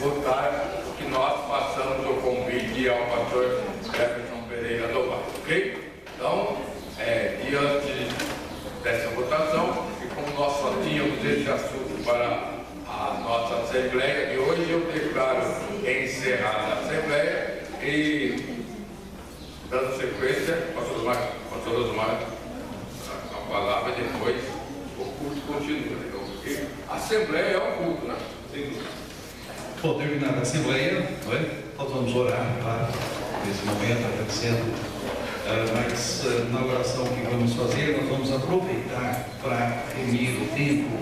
votar que nós passamos o convite ao pastor Jefferson Pereira Novato, ok? Então, diante dessa votação, e como nós só tínhamos esse assunto para a nossa Assembleia de hoje, eu declaro encerrada a Assembleia e, dando sequência, pastor Osmar, a palavra depois, o culto continua, então, porque a Assembleia é um culto, né? Bom, terminada a Assembleia, nós vamos orar, claro, nesse momento, agradecendo, mas na oração que vamos fazer, nós vamos aproveitar para remir o tempo.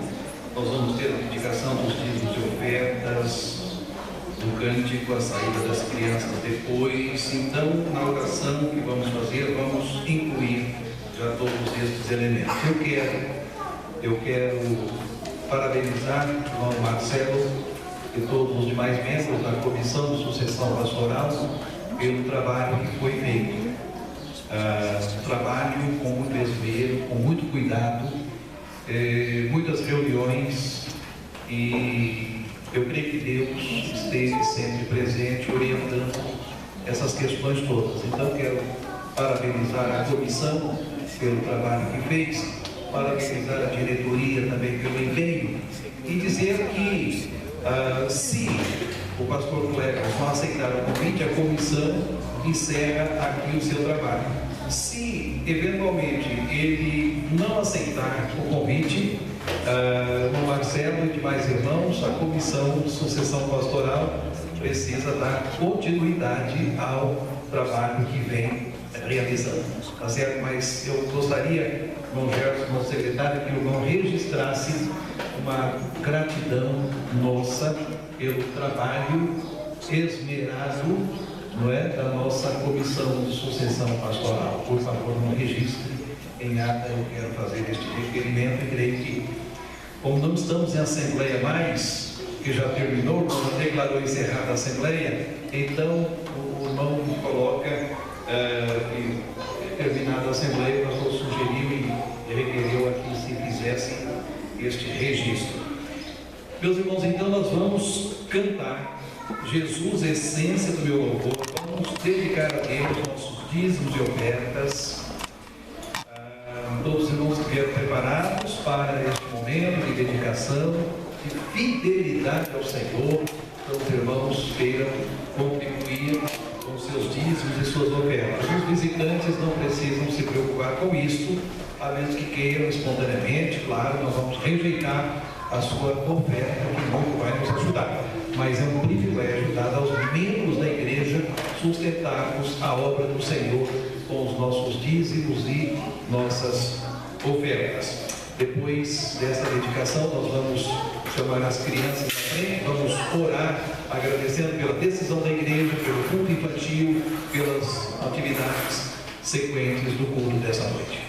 Nós vamos ter a dedicação dos dízimos de ofertas, do cântico, a saída das crianças depois. Então, na oração que vamos fazer, vamos incluir já todos estes elementos. Eu quero parabenizar o irmão Marcelo e todos os demais membros da Comissão de Sucessão Pastoral pelo trabalho que foi feito. Trabalho com muito esmero, com muito cuidado, muitas reuniões, e eu creio que Deus esteja sempre presente, orientando essas questões todas. Então, quero parabenizar a comissão pelo trabalho que fez, parabenizar a diretoria também pelo empenho, e dizer que se o pastor Cleber não aceitar o convite, a comissão encerra aqui o seu trabalho. Se eventualmente ele não aceitar o convite, o Marcelo e demais irmãos, a comissão de sucessão pastoral precisa dar continuidade ao trabalho que vem realizando. Tá certo? Mas eu gostaria, irmão Gerson, nosso secretário, que o irmão registrasse uma gratidão nossa pelo trabalho esmerado, não é, da nossa comissão de sucessão pastoral. Por favor, não registre em ata. Eu quero fazer este requerimento e creio que, como não estamos em assembleia mais, que já terminou, já declarou encerrada a assembleia, então o irmão coloca que terminada a assembleia, nós nos sugeriu e requereu aqui se fizessem este registro. Meus irmãos, então nós vamos cantar Jesus, essência do meu louvor. Vamos dedicar a Deus nossos dízimos e ofertas. Todos os irmãos que vieram preparados para este momento de dedicação, de fidelidade ao Senhor. Então os irmãos queiram contribuir com seus dízimos e suas ofertas. Os visitantes não precisam se preocupar com isso, a menos que queiram espontaneamente. Claro, nós vamos rejeitar a sua oferta, que muito vai nos ajudar. Mas é um privilégio dado aos membros da igreja sustentarmos a obra do Senhor com os nossos dízimos e nossas ofertas. Depois dessa dedicação, nós vamos chamar as crianças à frente, vamos orar, agradecendo pela decisão da igreja, pelo culto infantil, pelas atividades sequentes do culto dessa noite.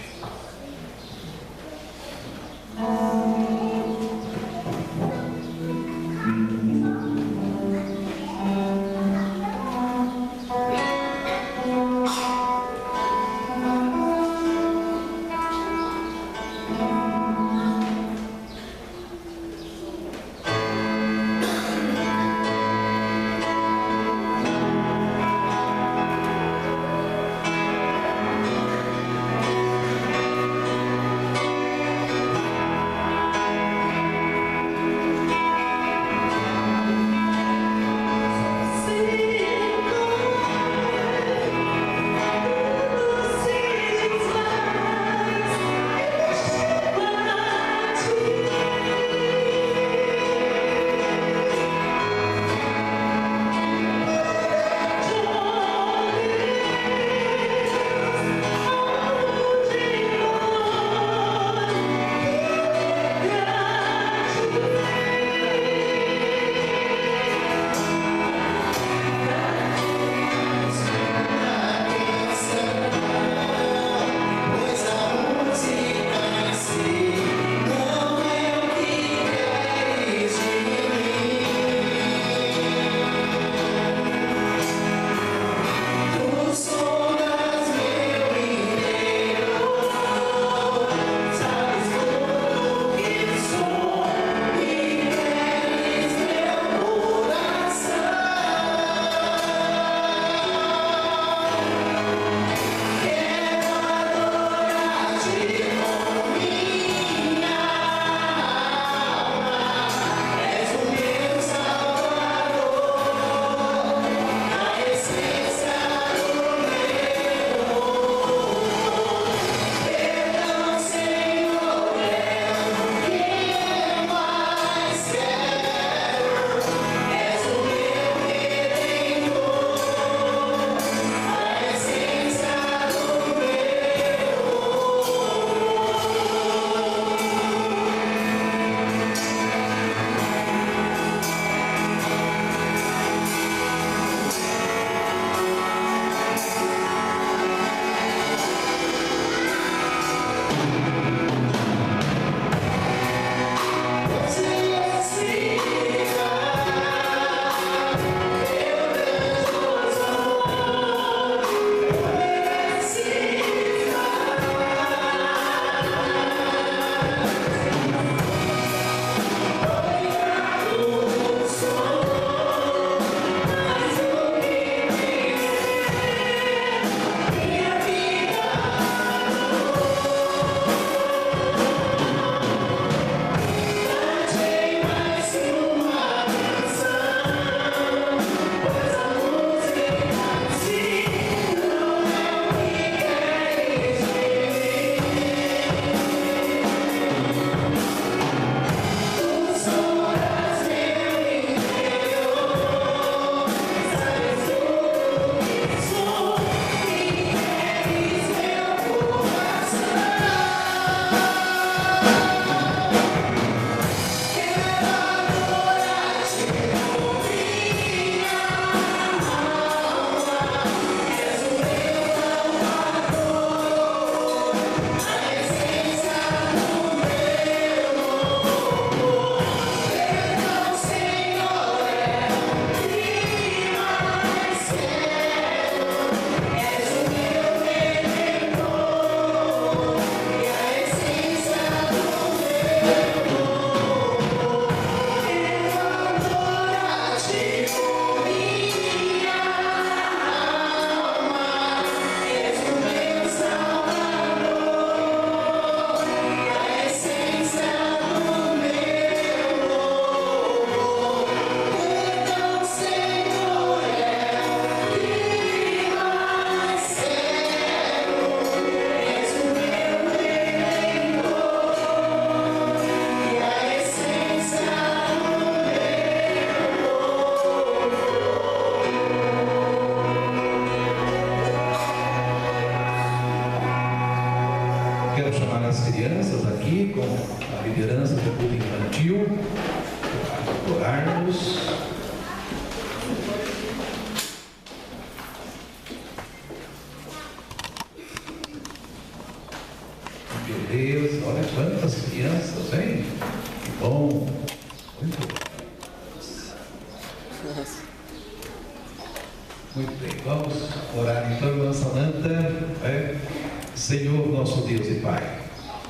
crianças aqui, com a liderança do culto infantil, para orarmos. Beleza, olha quantas crianças, hein? Que bom, muito bom. Muito bem, vamos orar então, irmã Samanta. Senhor, nosso Deus e Pai,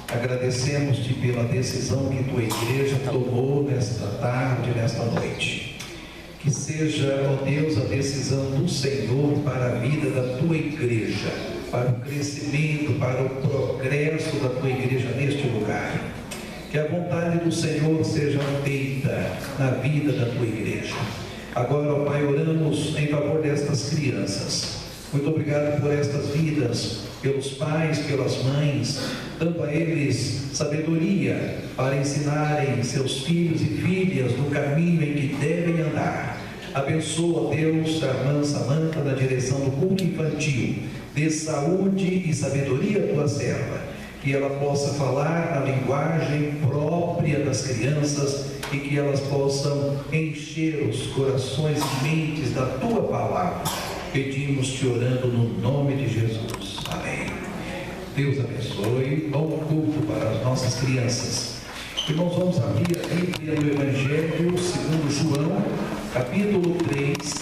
agradecemos-te pela decisão que tua igreja tomou nesta tarde, nesta noite. Que seja, ó Deus, a decisão do Senhor para a vida da tua igreja, para o crescimento, para o progresso da tua igreja neste lugar. Que a vontade do Senhor seja feita na vida da tua igreja. Agora, ó Pai, oramos em favor destas crianças. Muito obrigado por estas vidas, pelos pais, pelas mães, dando a eles sabedoria para ensinarem seus filhos e filhas no caminho em que devem andar. Abençoa, Deus, a irmã Samanta na direção do culto infantil. Dê saúde e sabedoria à tua serva, que ela possa falar na linguagem própria das crianças e que elas possam encher os corações e mentes da tua palavra. Pedimos-te orando no nome de Jesus. Amém. Deus abençoe. Bom culto para as nossas crianças. Irmãos, vamos abrir a Bíblia do Evangelho segundo João, capítulo 3,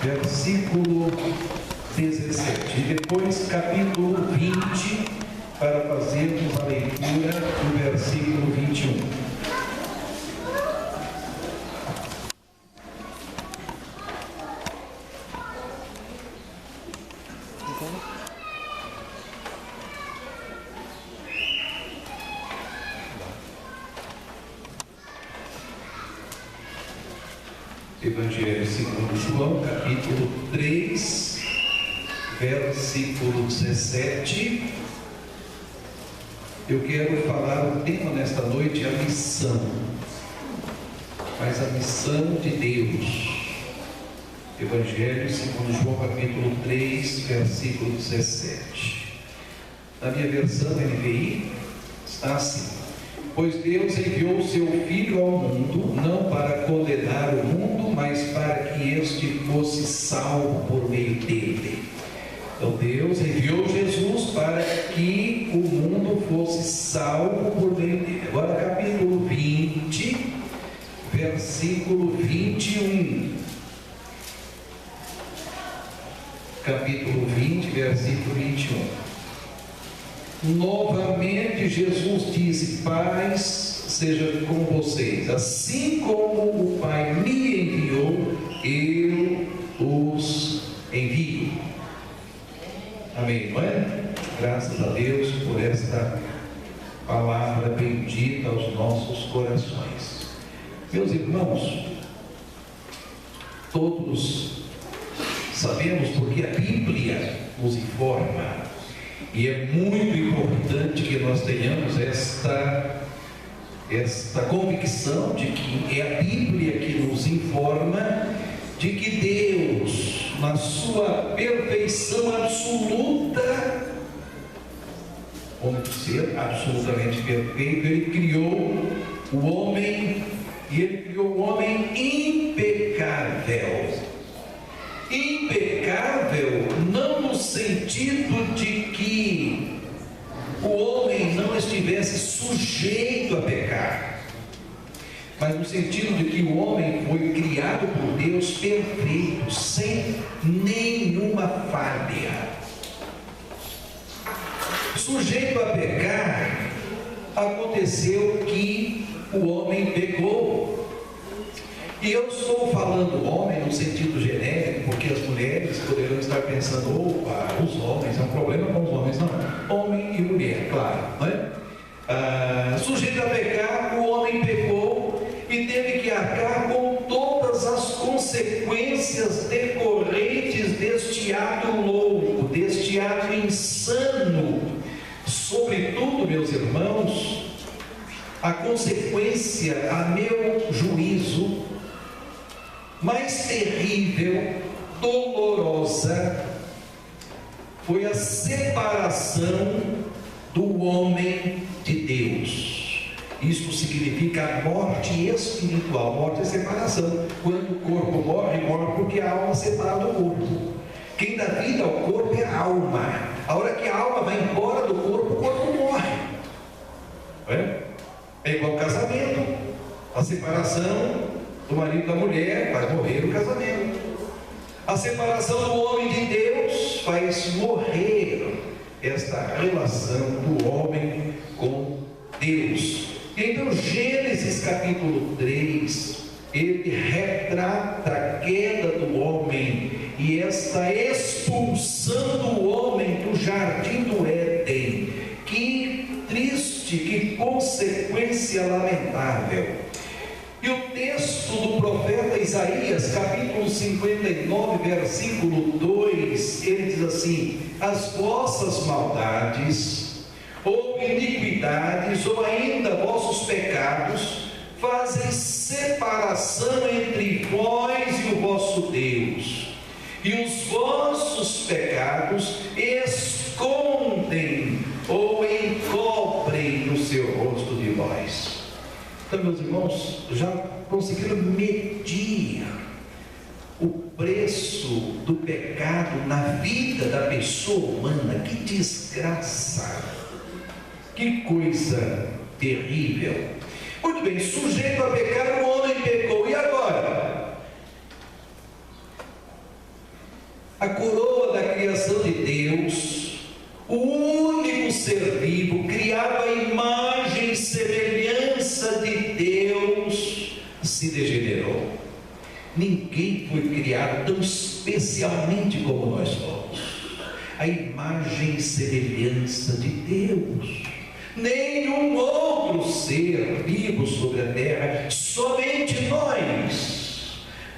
versículo 17. E depois capítulo 20, para fazermos a leitura do versículo 21. Evangelho segundo João, capítulo 3, versículo 17. Eu quero falar o tema nesta noite, a missão. Mas a missão de Deus. Evangelho segundo João, capítulo 3, versículo 17. Na minha versão NVI está assim: pois Deus enviou o seu Filho ao mundo, não para condenar o mundo, mas para que este fosse salvo por meio dele. Então Deus enviou Jesus para que o mundo fosse salvo por meio dele. Agora capítulo 20, versículo 21. Capítulo 20, versículo 21. Novamente Jesus disse: paz seja com vocês, assim como o Pai me enviou, eu os envio. Amém, não é? Graças a Deus por esta palavra bendita aos nossos corações. Meus irmãos, todos sabemos porque a Bíblia nos informa. E é muito importante que nós tenhamos esta convicção de que é a Bíblia que nos informa de que Deus, na sua perfeição absoluta, como ser absolutamente perfeito, Ele criou o homem, e Ele criou o homem impecável. Impecável não no sentido de que o homem não estivesse sujeito a pecar, mas no sentido de que o homem foi criado por Deus perfeito, sem nenhuma falha. Sujeito a pecar, aconteceu que o homem pecou. E eu estou falando homem no sentido genérico, porque as mulheres poderão estar pensando: opa, os homens, é um problema com os homens. Não, homem e mulher, claro, não é? Sujeito a pecar, o homem pecou e teve que arcar com todas as consequências decorrentes deste ato louco, deste ato insano. Sobretudo, meus irmãos, a consequência, a meu juízo, mais terrível, dolorosa, foi a separação do homem de Deus. Isso significa a morte espiritual. Morte é separação. Quando o corpo morre, morre porque a alma separa do corpo. Quem dá vida ao corpo é a alma. A hora que a alma vai embora do corpo, o corpo morre. É igual casamento. A separação do marido e da mulher faz morrer o casamento. A separação do homem de Deus faz morrer esta relação do homem com Deus. Então, Gênesis capítulo 3, ele retrata a queda do homem e esta expulsão do homem do jardim do Éden. Que triste, que consequência lamentável. E o texto do profeta Isaías, capítulo 59, versículo 2, ele diz assim: as vossas maldades, ou iniquidades, ou ainda vossos pecados, fazem separação entre vós e o vosso Deus, e os vossos pecados escondem ou encobrem o seu rosto de vós. Então, meus irmãos, já conseguiram medir o preço do pecado na vida da pessoa humana? Que desgraça, que coisa terrível. Muito bem, sujeito a pecar, o homem pecou, e agora? A coroa da criação de Deus, o único ser vivo, criado à imagem e semelhança de Deus, se degenerou. Ninguém foi criado tão especialmente como nós somos, a imagem e semelhança de Deus. Nenhum outro ser vivo sobre a terra, somente nós.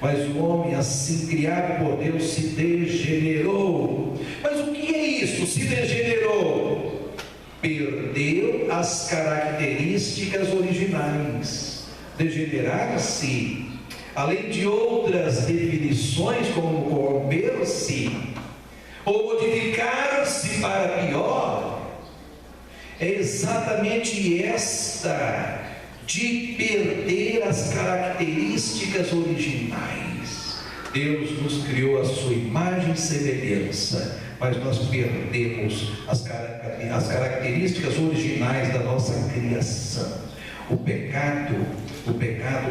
Mas o homem, assim criado por Deus, se degenerou. Mas o que é isso? Se degenerou, perdeu as características originais. Degenerar-se, além de outras definições, como corromper-se ou modificar-se para pior, é exatamente esta de perder as características originais. Deus nos criou a sua imagem e semelhança, mas nós perdemos as características originais da nossa criação. O pecado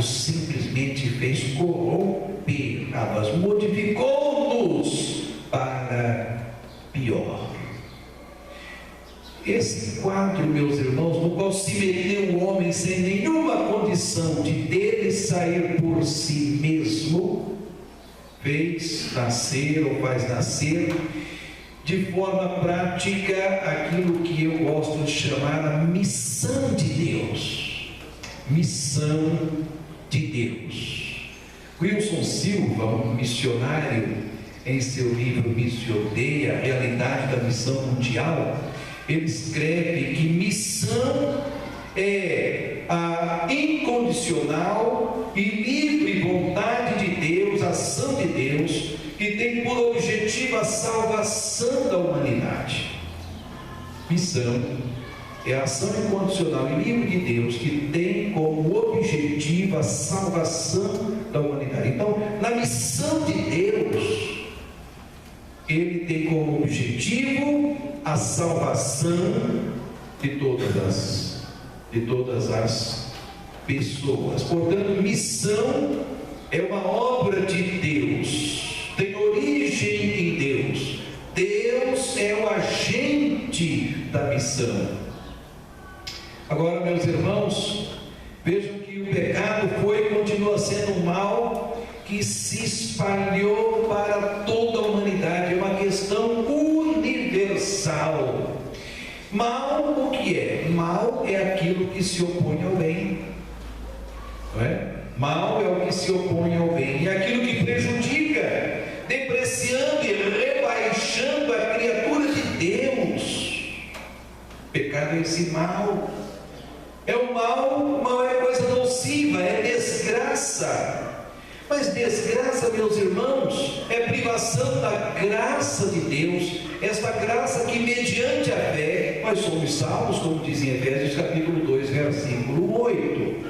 simplesmente fez corromper a nós, modificou-nos para pior. Esse quadro, meus irmãos, no qual se meteu o homem sem nenhuma condição de dele sair por si mesmo, fez nascer ou faz nascer de forma prática aquilo que eu gosto de chamar a missão de Deus. Missão de Deus. Wilson Silva, um missionário, em seu livro Missioneia, a realidade da missão mundial, ele escreve que missão é a incondicional e livre vontade de Deus, ação de Deus, que tem por objetivo a salvação da humanidade. Missão é a ação incondicional e livre de Deus, que tem como objetivo a salvação da humanidade. Então, na missão de Deus, ele tem como objetivo a salvação de todas as pessoas. Portanto, missão é uma obra de Deus, tem origem em Deus. Deus é o agente da missão. Agora, meus irmãos, vejam que o pecado foi e continua sendo um mal que se espalhou para toda a humanidade. É uma questão universal. Mal, o que é? Mal é aquilo que se opõe ao bem, não é? Mal é o que se opõe ao bem, é aquilo que prejudica, depreciando e rebaixando a criatura de Deus. Pecado é esse mal. É o mal, é coisa nociva, é desgraça. Mas desgraça, meus irmãos, é privação da graça de Deus, esta graça que mediante a fé nós somos salvos, como diz em Efésios capítulo 2, versículo 8.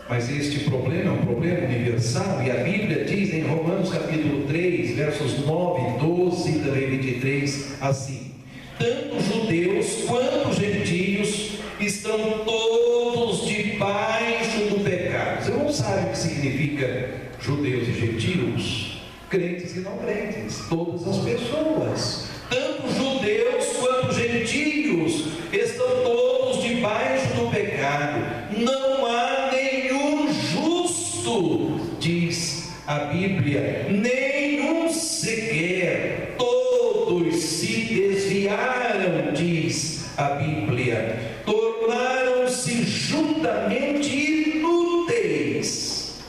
Mas este problema é um problema universal, e a Bíblia diz em Romanos capítulo 3, versos 9, 12 e também 23, assim: tanto judeus quanto gentios estão todos debaixo do pecado. Você não sabe o que significa judeus e gentios? Crentes e não crentes, todas as pessoas, tanto judeus quanto gentios, estão todos debaixo do pecado. Não há nenhum justo, diz a Bíblia, nenhum sequer. Todos se desviaram, diz a Bíblia, tornaram-se juntamente inúteis.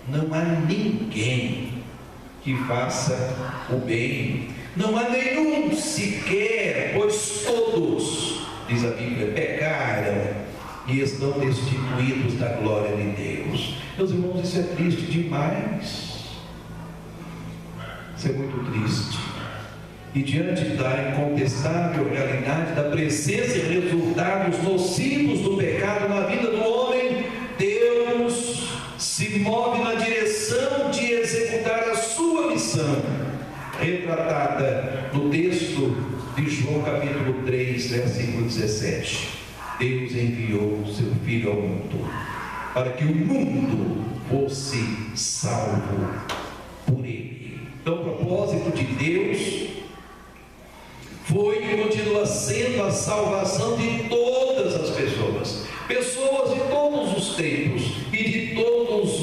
Não há ninguém que faça o bem, não há nenhum sequer, pois todos, diz a Bíblia, pecaram e estão destituídos da glória de Deus. Meus irmãos, isso é triste demais. Isso é muito triste. E diante da incontestável realidade da presença e resultados nocivos do pecado na vida do homem, Deus se move na direção de executar a sua missão, retratada no texto de João capítulo 3, versículo 17. Deus enviou o seu Filho ao mundo, para que o mundo fosse salvo por ele. Então, o propósito de Deus foi e continua sendo a salvação de todas as pessoas, pessoas de todos os tempos e de todos